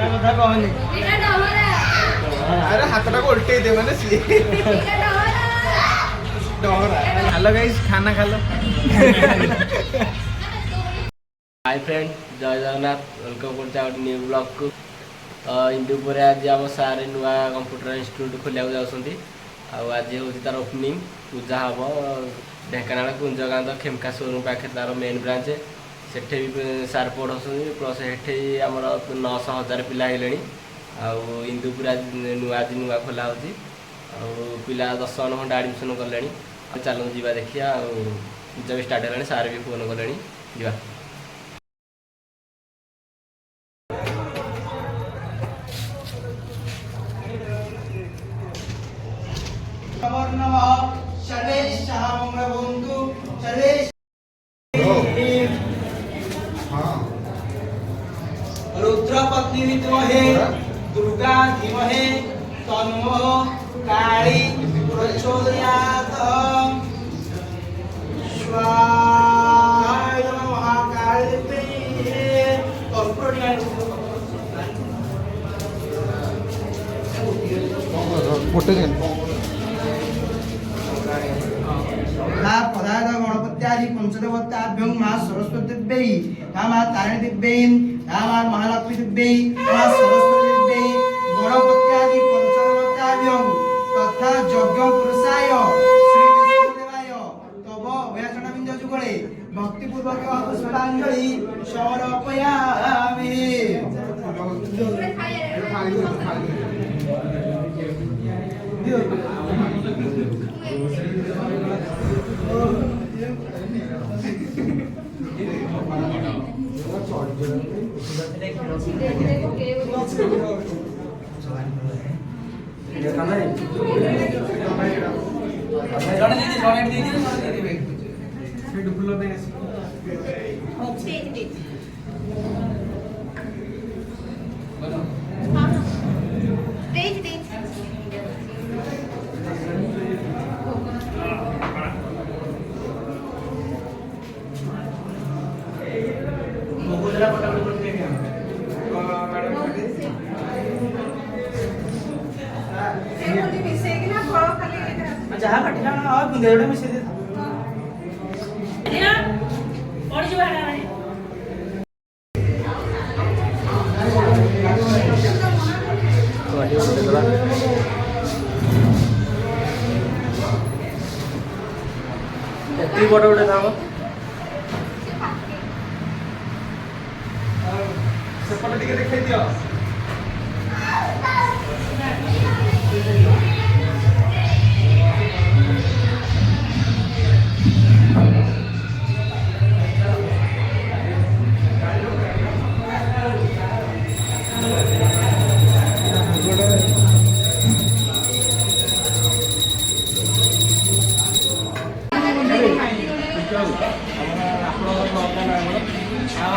କଥା କହନି। अरे हाथटा को उल्टे दे मैंने सी डोरा। हेलो गाइस खाना खा लो। हाय फ्रेंड जय जगन्नाथ वेलकम कर न्यू ब्लॉग को इंदुपुर आज आम सारे नुआ कंप्यूटर इंस्टीट्यूट खोलिया जाऊँगी आज हूँ तार ओपनिंग पूजा हम ढेंकानाल कुंजगांध खेमका शोरूम पाखे तार मेन ब्रांच सेठे भी सार पढ़ाऊँ प्लस सेठे आमर 900,000 पिला है इंदुपुर आज नुआ खोला होची पिला 10 जन खंडे आडमिशन कले चलो जा देखिए पूजा भी स्टार्ट है सारे भी फोन कले जा रुद्र पत्नी विद्महे दुर्गा धीमहे तन्नो काली प्रचोदयात् स्वाहाय नमः महाकाली पदार्थ गणपत्यादि पंचदेवताभ्यं मां सरस्वती दिव्यै मां तारिणी दिव्यै मां महालक्ष्मी दिव्यै मां सरस्वती दिव्यै गणपत्यादि पंचदेवताभ्यं तथा यज्ञ पुरुषाय श्री विष्णुदेवाय तव वयाचना बिंद जुगले भक्तिपूर्वक पुष्पांजलि समर्पयामि। जहाँ कटिला और बुंदेड़े में से दे या और जो है एती बड़ बड़ दाम सेपटे टिके देखाई दियो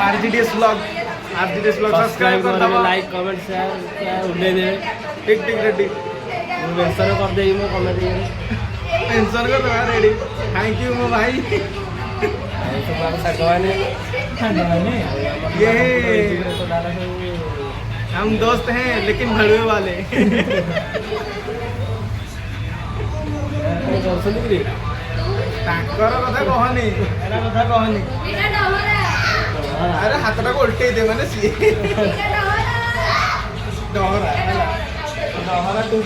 आरजीडीएस ब्लॉग सब्सक्राइब कर दो लाइक कमेंट शेयर उड़े दे टिक टिक रेडी मेंशन कर दे मो कमेंट दे मेंशन कर दो रेडी थैंक यू मो भाई तो बाबा सागवाने ये हम दोस्त हैं लेकिन भड़वे वाले ताकर कथा कहनी एरा कथा कहनी अरे हाथटा को उल्टे दे मैंने सी डोरा डोरा तू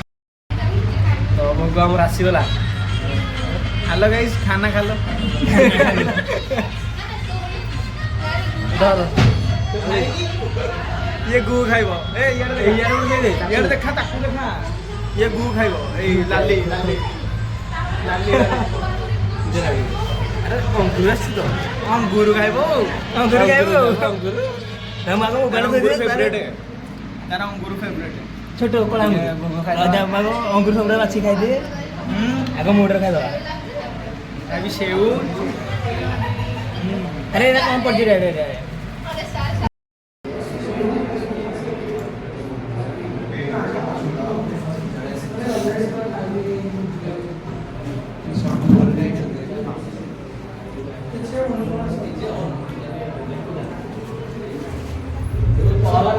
तो हमको हम राशि वाला हेलो गाइस खाना खा लो। ये गु खाइबो ए यार देखा ताकू देखा ये गु खाइबो ए लाली लाली लाली अरे अंकुर आसी तो अंगूर खाइबो अंगूर खाइबो अंकुर हम आगो मोबाइल अंगूर दे फेवरेट है तारा अंगूर फेवरेट है छोट कोला राजा मागो अंकुर सब बाछी खाइ दे आगो मोटर खाइ दवा अभी सेव अरे ना कौन पड़ रे रे Bola,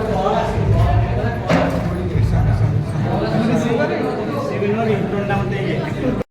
ଲାଗିବ।